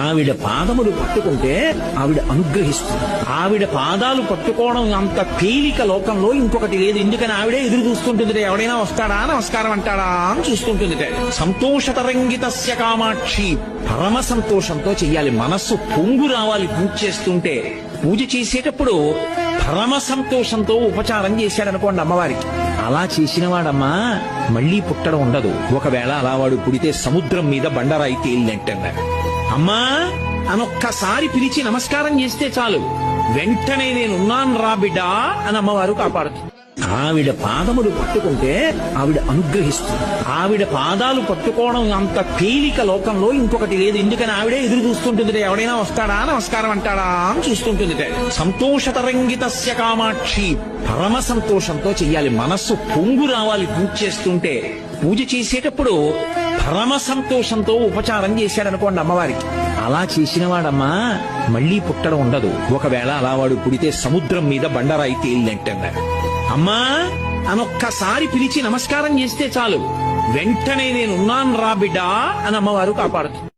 ఆవిడ పాదములు పట్టుకుంటే ఆవిడ అనుగ్రహిస్తుంది. ఆవిడ పాదాలు పట్టుకోవడం అంత తేలిక లోకంలో ఇంకొకటి లేదు. ఎందుకని ఆవిడే ఎదురు చూస్తుంటుంది, ఎవడైనా వస్తాడా నమస్కారం అంటాడా అని చూస్తుంటుంది. సంతోష తరంగితస్య కామాక్షి, పరమ సంతోషంతో చెయ్యాలి. మనస్సు పొంగు రావాలి పూజ చేస్తుంటే. పూజ చేసేటప్పుడు పరమ సంతోషంతో ఉపచారం చేశాడనుకోండి అమ్మవారికి, అలా చేసిన వాడమ్మా మళ్లీ పుట్టడం ఉండదు. ఒకవేళ అలా వాడు పుడితే సముద్రం మీద బండరాయి తేలినట్టన్నారు. అమ్మా అనొక్కసారి పిలిచి నమస్కారం చేస్తే చాలు, వెంటనే నేనున్నాను రా బిడ్డా అని అమ్మవారు కాపాడుతుంది. ఆవిడ పాదములు పట్టుకుంటే ఆవిడ అనుగ్రహిస్తుంది. ఆవిడ పాదాలు పట్టుకోవడం అంత తేలిక లోకంలో ఇంకొకటి లేదు. ఎందుకని ఆవిడే ఎదురు చూస్తుంటుంది, ఎవడైనా వస్తాడా నమస్కారం అంటాడా అని చూస్తుంటుంది. సంతోష తరంగితస్య కామాక్షి, పరమ సంతోషంతో చెయ్యాలి. మనస్సు పొంగు రావాలి పూజ చేస్తుంటే. పూజ చేసేటప్పుడు పరమ సంతోషంతో ఉపచారం చేశాడనుకోండి అమ్మవారికి, అలా చేసిన వాడమ్మా మళ్లీ పుట్టడం ఉండదు. ఒకవేళ అలా వాడు పుడితే సముద్రం మీద బండరాయి తేలినట్టన్నారు. అమ్మా అనొక్కసారి పిలిచి నమస్కారం చేస్తే చాలు, వెంటనే నేనున్నాను రా బిడ్డా అని అమ్మవారు కాపాడుతుంది.